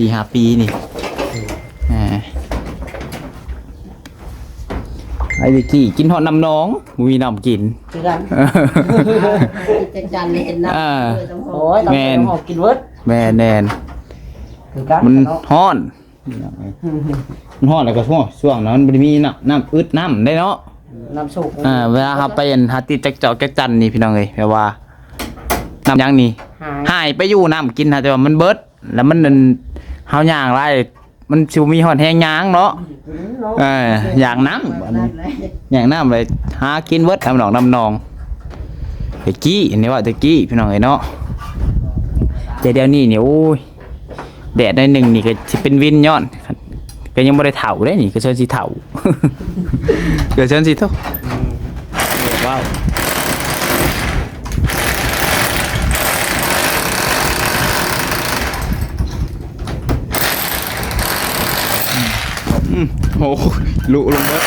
4-5 ปีนี่ไอ้ดิกี้กินหอดน้ำน้องมีน้ำกินคือกันจังจันเลยเห็นน้ำโอ้ยแมนกินเวิร์ดแมนมันฮ้อนมันฮ้อนแล้วก็ช่วงนั้นมันมีน้ำอึดน้ำได้เนาะน้ำสุกเวลาครับไปหาติดจักเจาะจักจันนี่พี่น้องเอ้ยแปลว่าน้ำยังนี่หายไปอยู่น้ำกินแต่ว่ามันเบิดแล้วมันเฮาย่างไรมันชิวมีหอดแห้งย่างเนาะอย่างน้ำอย่างน้ำเลยหากินเบิดน้ำนองตะกี้อันนี้ว่าตะกี้พี่น้องเอ้ยเนาะแต่เดี๋ยวนี้เนี่ยโอ้ยแดดได้หนึ่งนี่ก็จะเป็นวินย้อนก็ยังไม่ได้เถาได้นี่ก็เชิญสีเถาก็เชิญสีเถาว้าวโอ้ลุลงเบิด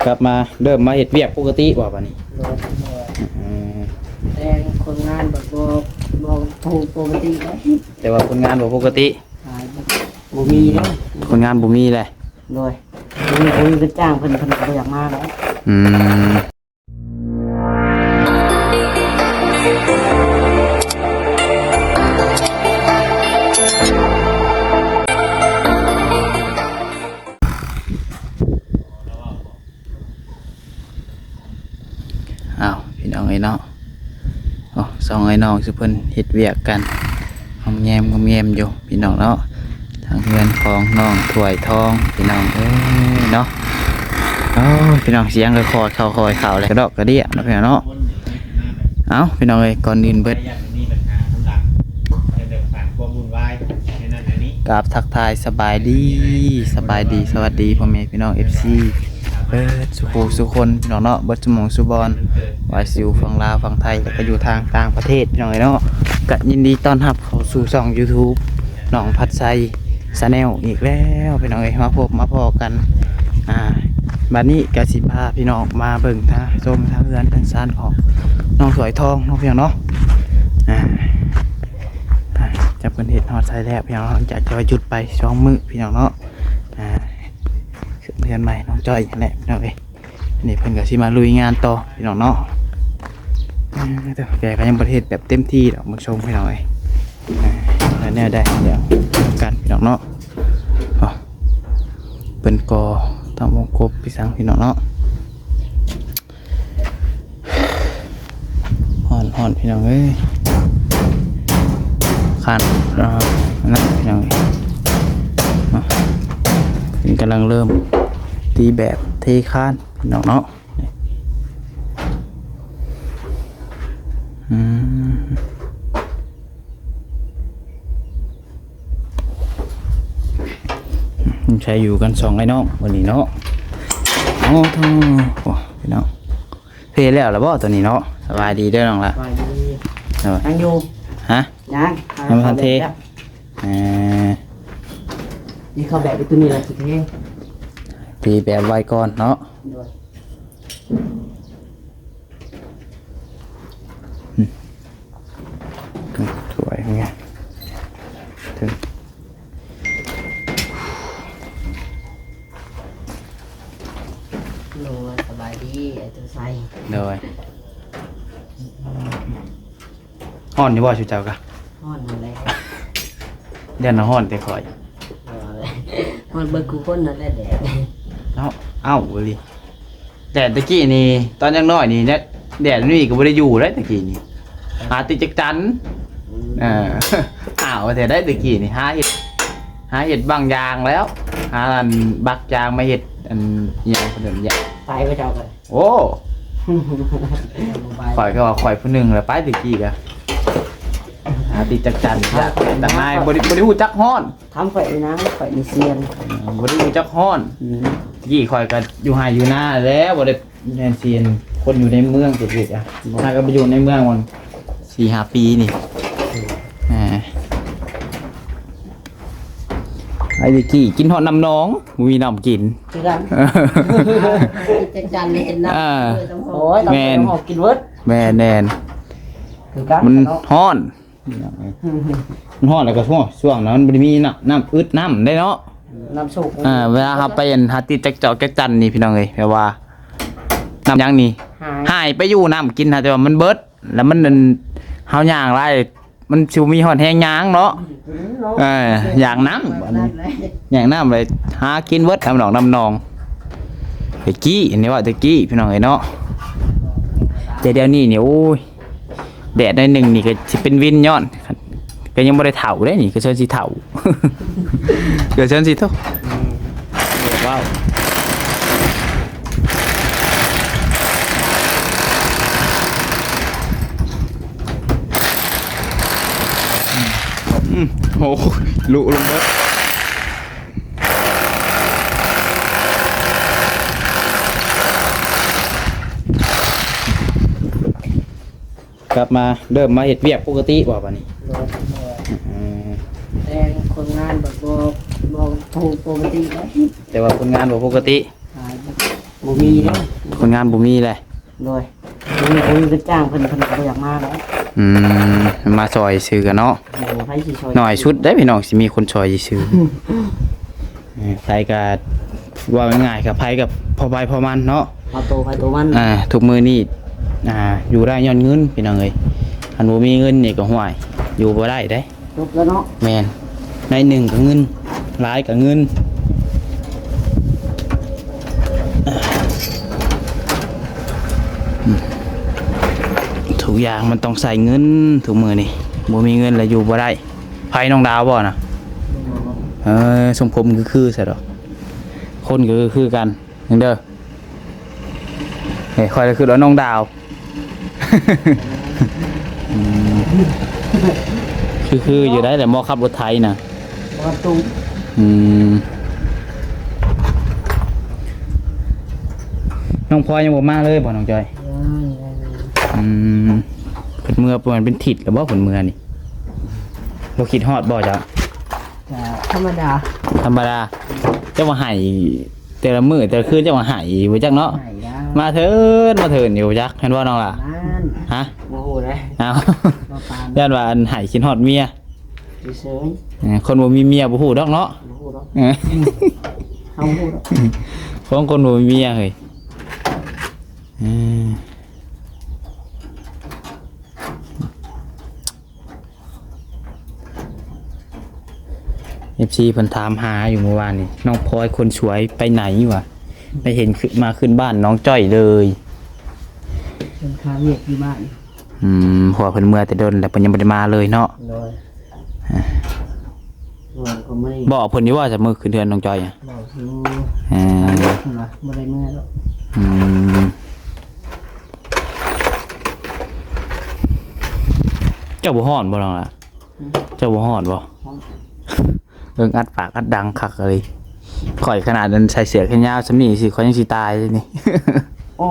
กลับมาเริ่มมาเห็ดเวียกปกติว่าป่ะนี่แต่คนงานแบบบ่ถูกปกติเลยแต่ว่าคนงานบ่ปกติบ่มีเลยคนงานบ่มีเลยโดยมีคนก็จ้างเพิ่นก็อยากมาแล้วพี่น้องไอ้เนาะสองไอ้น้องสุเพิ่นเฮ็ดเวียกกันงอมแงมอยู่พี่น้องเนาะทางเพื่อนของน้องถวยทองพี่น้องเนาะพี่น้องเสียงเลยคอยเข่าเลยกระดอกกระเดี่ยนะพี่น้องเนาะพี่น้องเอ้ยก่อนอื่นเบิดกราบทักทายสบายดีสวัสดีพ่อแม่พี่น้อง FCสุคนพี่น้องเนาะบัดสมองสุบอลวายซิวฝั่งลาวฝั่งไทยแล้วก็อยู่ทางต่างประเทศพี่น้องเนาะก็ยินดีต้อนรับเข้าสู่ช่อง YouTube น้องพัดไซชาแนลอีกแล้วพี่น้องเอ้ยมาพบมาพอกันบัดนี้กสิพาพี่น้องมาเบิ่งทางชมทางเรือนทางซานของน้องสวยทองน้องพี่น้องเนาะจะเป็นเห็ดฮอดไซแล้วพี่น้องจากจะหยุดไป2 มื้อพี่น้องเนาะเรียนใหม่น้องจ้อยแหละพี่น้องเอ้ยนี่เพิ่นก็สิมาลุยงานต่อพี่น้องเนาะแต่แกก็ยังประเทศแบบเต็มที่ดอกมาชมพี่น้องเอ้ยแล้วเนี่ยได้เดี๋ยวกันพี่น้องเนาะเพิ่นก็ทำวงกบพี่สังพี่น้องเนาะห่อนพี่น้องเอ้ยขันนั่นพี่น้องเป็นกำลังเริ่มตีแบบเทคานพี่น้องเนาะใช้อยู่กัน2ไอ้น้องวันนี้เนาะพี่น้องเพลแล้วหรือเปล่าตัวนี้เนาะสบายดีด้วยน้องละสบายดียังอยู่ยังไม่ทันเทนี่เขาแบบไปตัวนี้แหละสุดที่ตีแบบไวก่อนเนาะสวยไงถึงสบายดีไอ้ตัวใส่เลยห่อนอยู่บ่ชูเจ้ากะห่อนอะไรเดี๋ยวน้ำห่อนแต่คอยห่อนเบิกกูคนนั่นแหละแดดเอ้าเลยแดดตะกี้นี่ตอนยังน้อยนี่เนี่ยแดดนี่ก็ไม่ได้อยู่เลยตะกี้นี่หาติดจักจันแต่ได้ตะกี้นี่หาเห็ดบางอย่างแล้วหาอันบักยางมาเห็ดอันอย่างคนเดิมอย่างไปไปเจ้ากันโอ้ข่อยก็ว่าข่อยผู้หนึ่งแล้วไปตะกี้กันติดจักจันแต่นายบริหูจักฮ้อนทำข่อยนะข่อยมีเซียนบริหูจักฮ้อนยี่ข่อยก็อยู่หายอยู่หน้าแล้วบริแนนเซียนคนอยู่ในเมืองติดๆนายก็ไปอยู่ในเมืองวัน4-5 ปีนี่ ไอ้ตะกี้กินฮอดน้ำน้องบ่มีน้ำกิน คือกันจักจันเลยเห็นน้ำโอ้ยตอนนี้หอบกินเวิร์ด แม่แน่น คือกัน มันฮ้อนมันฮ้อนแล้วก็ช่วงนั้นมันบ่ได้มีน้ำอึดน้ำได้เนาะ น้ำสุก เวลาครับไปหาติดจักเจาะจักจันนี่พี่น้องเอ้ยแปลว่าน้ำยังนี่หายไปอยู่น้ำกินแต่ว่ามันเบิดแล้วมันเฮาย่างไรมันสิมีหอดแห้งย่างเนาะอย่างน้ำอย่างน้ำเลยหากินเบิดน้ำหนองตะกี้อันนี้ว่าตะกี้พี่น้องเอ้ยเนาะแต่เดี๋ยวนี้เนี่ยโอ้ยแดดได้หนึ่งนี่ก็สิเป็นวินย้อนก็ยังบ่ได้เฒ่าได้นี่ก็เชิญสิเฒ่า ก็เชิญสิเฒ่าว้าวโอ้ลุลงเบิดกลับมาเริ่มมาเฮ็ดเวียกปกติบ่บัดนี้แต่คนงานแบบบ่ถูกปกติแล้ว แต่ว่าคนงานบ่ปกติบ่มีเนาะ คนงานบ่มีเลยโดยมีคนก็จ้างเพิ่นก็บ่อยากมาแล้วมาซอยซื้อกันเนาะ ไผสิซอย หน่อยชุดได้พี่น้องสิมีคนซอยซื้อไผก็ว่าง่ายๆกับไผกับพอไปพอมันเนาะพอโตไปโตมันทุกมื้อนี้อยู่ได้ย้อนเงินพี่น้องเอ้ยอันบ่มีเงินนี่ก็ห่วยอยู่บ่ได้เด้จบแล้วเนาะแม่นในหนึ่งก็เงินหลายก็เงินทุกอย่างมันต้องใส่เงินทุกมื้อนี่บ่มีเงินแล้วอยู่บ่ได้ไผน้องดาวบ่น่ะทรงผมคือซะดอกคนก็คือกันจังเด้อเฮ้ยคอยคือน้องดาวคืออยู่ได้แต่มอขับรถไทยนะประตูน้องพลอยยังบ่มาเลยบ่น้องจอยเพิ่นเมื่อประมาณเป็นถิดแล้วบ่เพิ่นเมื่อนี่บ่คิดฮอดบ่จ้ะธรรมดาจะมาให้แต่ละมื้อแต่ละคืนจะมาให้บ่จักเนาะมาเถิดอยู่จักเห็นบ่น้องล่ะฮะโมโหเลยอ้าวย่านว่าอันให้คิดฮอดเมียคนบ่มีเมียบ่ฮู้ดอกเนาะบ่ฮู้ดอกเฮาฮู้ดอกของคนบ่มีเมียเฮ้ยFC เพิ่นถามหาอยู่เมื่อวานนี่น้องพลอยคนสวยไปไหนวะไปเห็นขึ้นบ้านน้องจ้อยเลยเพิ่นค้าเวียกที่บ้านหัวเพิ่นเมื่อแต่เดินแล้วเพิ่นยังบ่ได้มาเลยเนาะบอกเพิ่นนี่ว่าจะมื้อขึ้นเดือนน้องจ้อยอ่ะบอกอยู่บ่ได้เมื่อแล้วเจ้าบ่ฮ้อนบ่น้องล่ะเจ้าบ่ฮ้อนบ่อัดปากอัดดังคักเลยข่อยขนาดนั้นใส่เสื้อแขนยาวซำนี้สิข่อยยังสิตายเลยนี่โอ้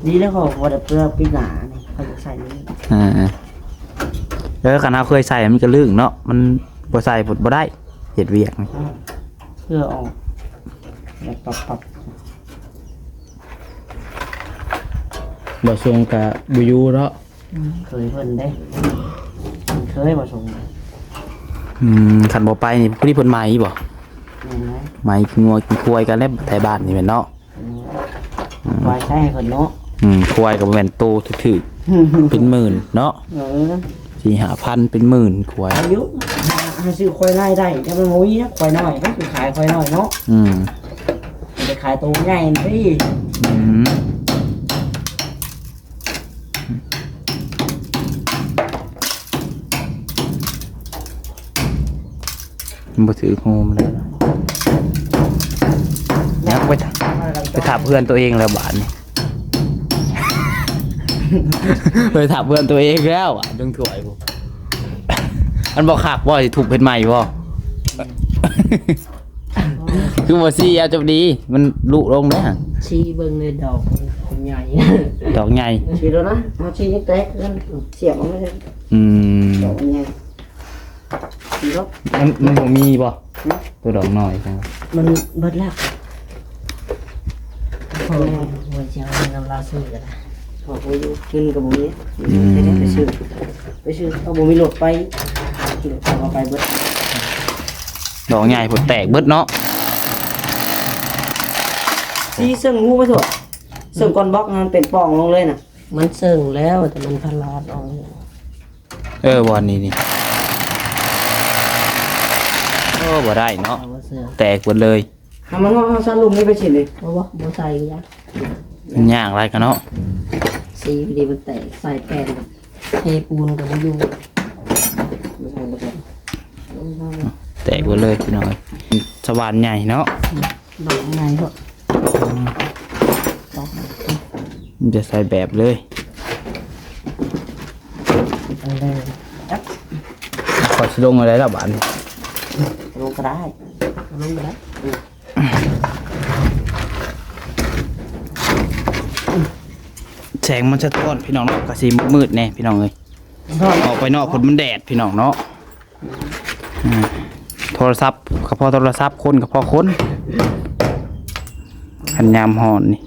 ดีแล้วเขาบ่ได้เปลือกปีหน้านี่เขาจะใส่นี่แล้วคันเฮาเคยใส่มันก็ลึกเนาะมันบ่ใส่พุ่นบ่ได้เฮ็ดเวียกนี่เพื่อออกแล้วปับบ่ส่งก็บ่อยู่เนาะเคยเพิ่นเด้เคยบ่ส่งคันบ่ไปนี่ผู้ที่เพิ่นมาอีบ่ไม้คืองัวกินควายกันแล้วไทยบ้านนี่แม่นเนาะควายใช่เพิ่นเนาะควายก็บ่แม่นโตถึกๆเป็นหมื่นเนาะ4-5,000เป็นหมื่นควายอายุหาซื้อควายได้ถ้ามันมุ้ยนะควายน้อยก็คือขายควายน้อยเนาะไปขายตัวใหญ่พี่บ่ถือโฮมเลยยักไปถามเพื่อนตัวเองแล้วบาดนี่ไปถามเพื่อนตัวเองแล้วอ่ะดึงถ่วยบ่อันบ่คักบ่สิถูกเฮ็ดใหม่บ่คือบ่สิเอาจบดีมันลุลงเด้อชี้เบิ่งในดอกใหญ่ดอกใหญ่ชี้แล้วนะเอาชี้แตกกันเสียบมันไม่ได้ดอกใหญ่ สีรถ มันบ่มีบ่ตัวดอกน้อยครับ มันเบิดแล้ว พ่อแม่หัวเชียวน้ำลาซื้อกันนะ ขอไปอยู่เงินกับบุมีไปซื้อเอาบุมีโหลดไปเอาไปเบิด ดอกใหญ่ผลแตกเบิดเนาะ ซีเสื่องงูไปเถอะเสื่องก้อนบล็อกมันเป็นป่องลงเลยน่ะ มันเสิ่งแล้วแต่มันพลาดออก บอลนี่บ่ได้เนาะ เอาว่าเสื่อง แตกหมดเลย ทำมันว่าซาลุมนี่ไปฉีดเลย เพราะว่าบ่ใส่ยัก มันย่างไรกันเนาะ สีดีมันแตกใส่แป้งเทปูนกับมันอยู่ แตกหมดเลยพี่น้อยสว่านใหญ่เนาะ ดอกไงเหรอ มันจะใส่แบบเลย เอาเลย ขอชิลงอะไรแล้วบ้าน ลงก็ได้ เอาลงไปแล้ว แสงมันจะท้อนพี่น้องเนาะกระสีมืดแน่พี่น้องเลยออกไปนอกคนมันแดดพี่น้องเนาะโทรศัพท์กระเพาะโทรศัพท์คนกระเพาะคนขันยามหอนนี่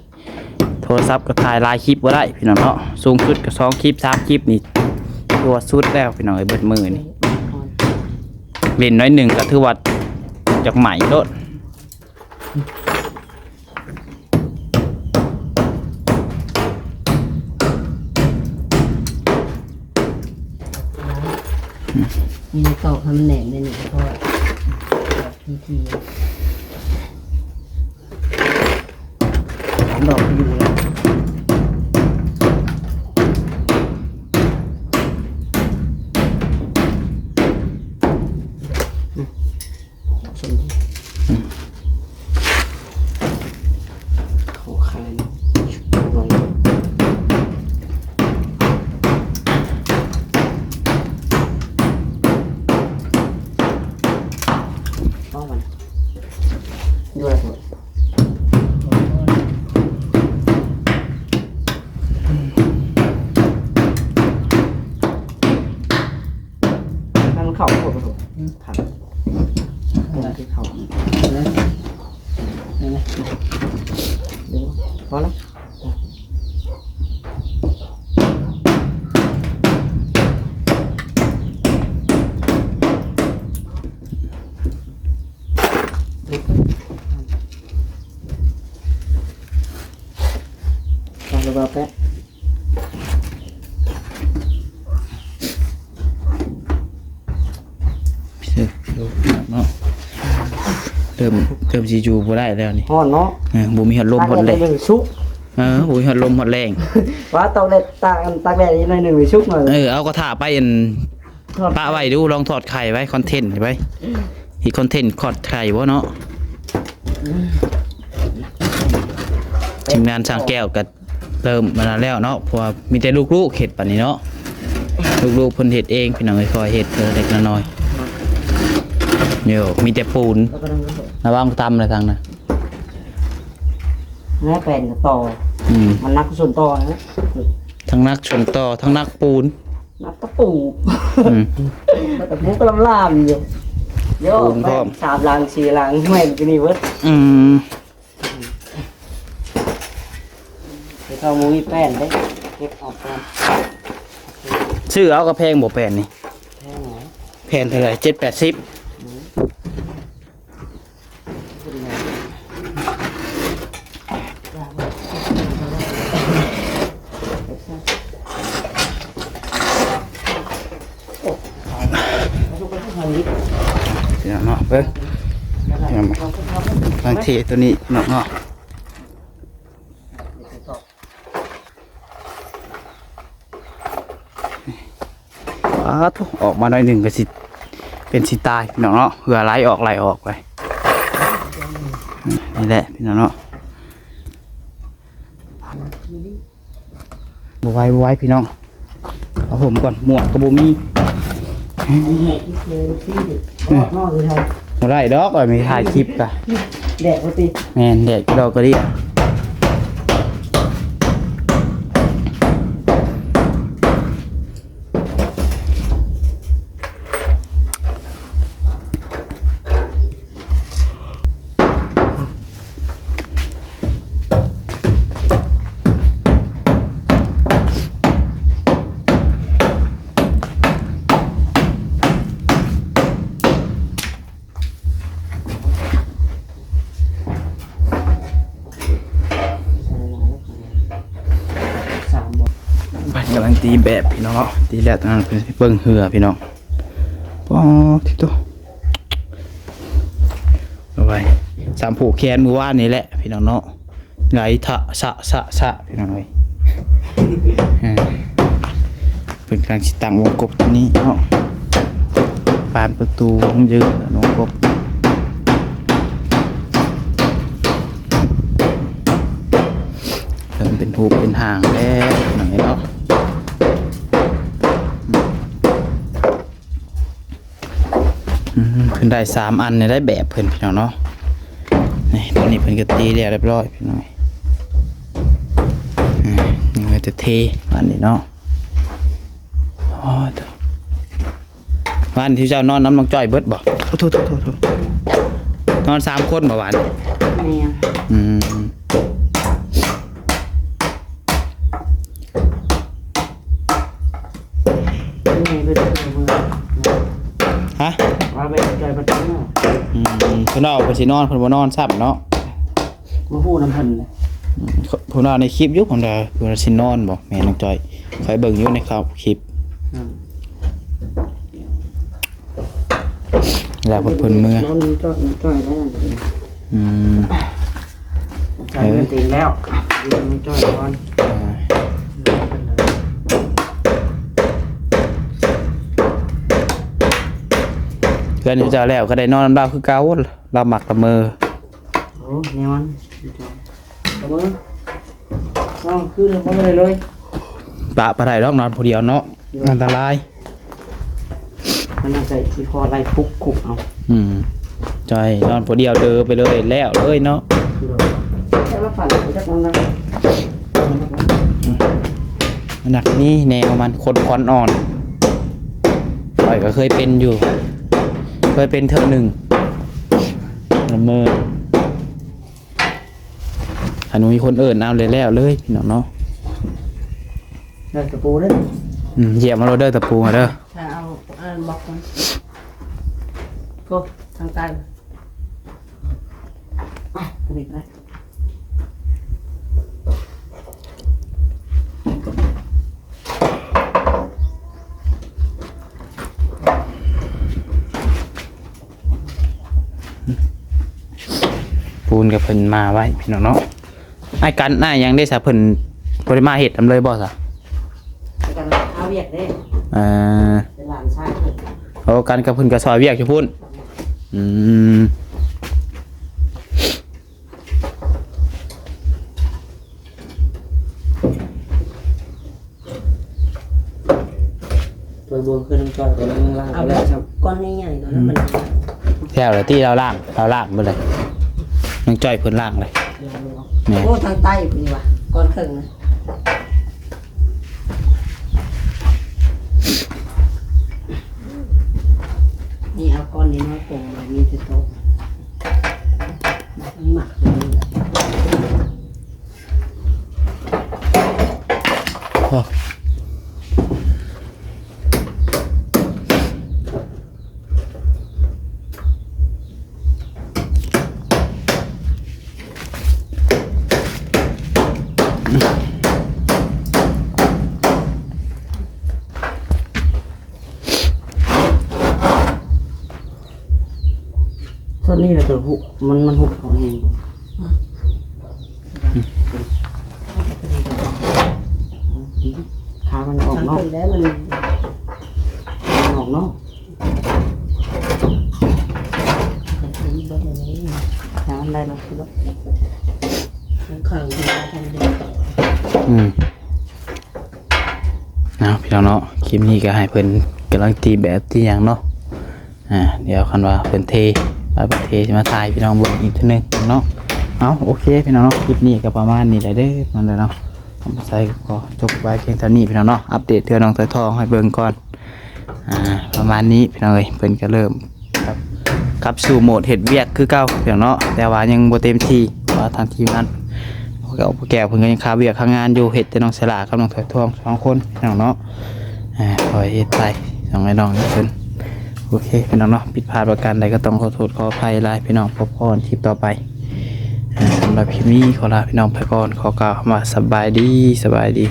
โทรศัพท์ก็ถ่ายลายคลิปก็ได้พี่น้องเนาะสูงสุดก็2 คลิป 3 คลิปนี่ตัวสุดแล้วพี่น้องเอ้ยเบิดมือนี่เล่นน้อยหนึ่งก็ถือว่าจากใหม่โลด มีเก่าทำแหนมในนี่เพราะว่าทีที ดอกอยู่เลย สมเขาขายลง ป้องมันด้วยเถอะให้มันเข่าปวดไปเถอะถังที่เข่า นะนี่นะ เดี๋ยวพอแล้วลองดูแบบแป๊ะ ดูเนาะเริ่มสิอยู่บ่ได้แล้วนี่ ห่อนเนาะ บ่มีหัดลมหัดแรง หนึ่งชุก บ่มีหัดลมหัดแรง ว่าตอกเล็ดตากแดดนิดหน่อยหนึ่งชุกหน่อย เอากระถาไปปะไว้ดูลองถอดไข่ไว้คอนเทนต์ไว้อีกคอนเทนต์ขอดไข่บ่เนาะทีมงานสร้างแก้วก็เริ่มมานานแล้วเนาะเพราะว่ามีแต่ลูกๆเฮ็ดปานนี้เนาะลูกๆเพิ่นเฮ็ดเองพี่น้องคอยเฮ็ดเล็กน้อยเดี๋ยวมีแต่ปูน แล้วก็ต้อง ระวังตำเลยทางน่ะ แม่แผ่นกับต่อมันนักส่วนต่อนะ ทั้งนักชนต่อทั้งนักปูน นักตะปูแต่พวกกำลังล่ามอยู่เยอะแม่สามลังสี่ลังแม่งจะนี่เวิร์ดเดี๋ยวเขามุ้ยแป้นได้เก็บออกก่อน ชื่อเอากระแพงบ่แผ่นนี่ แค่ไหน แผ่นเท่าไหร่7-80เดี๋ยวเนาะเบิ่งบางทีตัวนี้เนาะทุกออกมาหน่อยหนึ่งก็สิเป็นสิตายพี่น้องเนาะเหือไหลออกไปนี่แหละพี่น้องเนาะบไหว้พี่น้องเอาผมก่อนหมวกกระบุมี นอกคือไทย บ่ได้ดอกว่ามีถ่ายคลิปกะ แดดปกติ แม่นแดดดอกก็ดี กำลังตีแบบพี่น้องตีแล้วตอนนั้นเพิ่นสิเบิ่งเหือพี่น้องป้อที่ตัวเอาไว้สามผูกแขนมือว่านนี่แหละพี่น้องเนาะไงทะสะพี่น้องเอ้ยเป็นกลางสิตั้งวงกบตัวนี้เนาะปานประตูวงยืดวงกบเริ่มเป็นหูเป็นหางแล้วหน่อยเนาะเพิ่นได้3อันเนี่ยได้แบบเพิ่นพี่น้องเนาะนี่ตอนนี้เพิ่นก็ตีแล้วเรียบร้อยพี่น้องนี่ก็จะเทอันนี้เนาะอ๋อวันที่เจ้านอนน้ำน้องจ้อยเบิดบ่โทษนอน3คนบ่วันเนี่ยนี่เป็นมือฮะว่าไปใจประตูเนาะเพิ่นเอาไปสินอนเพิ่นบ่นอนซ้ำเนาะมาฮู้น้ำเพิ่นเลยเพิ่นเอาในคลิปอยู่ผมได้เพิ่นสินอนบ่แม่น้องจ้อยคอยเบิ่งอยู่ในครับคลิปแล้วเพิ่นเมื่อจ้อยแล้วใจมันติงแล้วมันจ้อยก่อนเพื่อนอยู่เจ้าแล้วก็ได้นอนบ้านคือเก่าเราหมักละเมอโอ้แนวมันละเมอคือเราไม่ได้เลยปะปะไดรอกนอนผู้เดียวเนาะอันตรายมันน่าจะที่คอไล่ปุกขุกเอาจอยนอนผู้เดียวเดินไปเลยแล้วเลยเนาะแค่ว่าฝันจะมองนะหนักนี่แนวมันคนคอนอ่อนปล่อยก็เคยเป็นอยู่เคยเป็นเท่าหนึ่งละเมออันนี้มีคนเอิญเอาเลยแล้วเลยพี่น้องเนาะเดินตะปูด้วยเหยียบมาโรเดอร์ตะปูมาเด้อเอาบล็อกมันก็ทางใต้ตรงนี้ได้ปูนกับเพิ่นมาไว้พี่น้องเนาะไอ้กันน่ายังได้สะเพิ่นบ่ได้มาเฮ็ดทำเลยบ่ซะกันเอาเวียกเด้เป็นหลานชายโอ้กันกับเพิ่นก็ซอยเวียกอยู่พุ่นตัวบวมขึ้นน้ำจ้อยตัวนึงล่างเอาแล้วครับก้อนใหญ่ๆตัวนั้นมันแถวเลยที่เราล่างเมื่อไรน้องจ้อยเพิ่นล่างเลยโอ้ทางใต้เป็นวะก้อนครึ่งนะนี่เอาก้อนนี้มาปรุงแบบนี้ที่โต๊ะหมักเลยส่วนนี้แหละตัวหุบมันหุบของเองขามันออกนอกแล้วมันออกนอกขาอะไรเราคือว่าขังที่เราทำเด็กเอาพี่น้องเนาะคลิปนี้ก็ให้เพิ่นกำลังตีแบบที่อย่างเนาะเดี๋ยวคันว่าเพิ่นเทเอาไปเทมาถ่ายพี่น้องเบิ่งอีกทีนึงเนาะเอาโอเคพี่น้องเนาะคลิปนี้ก็ประมาณนี้แหละเด้อมันเลยเนาะผมใส่ก็จบไว้เพียงเท่านี้พี่น้องเนาะอัปเดตเทื่อน้องสายทองให้เบิ่งก่อนประมาณนี้พี่น้องเอ้ยเพิ่นก็เริ่มครับสู่โหมดเฮ็ดเวียกคือเก่าพี่น้องเนาะแต่ว่ายังบ่เต็มที่ว่าทางทีมงานแก้วเพิ่นก็ยังค้าเวียกค้างานอยู่เฮ็ดแต่น้องสลากับน้องสายทอง2คนพี่น้องเนาะคอยเฮ็ดไป2ไอ้น้องเพิ่นโอเคพี่น้องเนาะผิดพลาดประการใดก็ต้องขอโทษขออภัยหลายพี่น้องพบกันคลิปต่อไปสำหรับคลิปนี้ขอลาพี่น้องไปก่อนขอกล่าวคำว่าสบายดี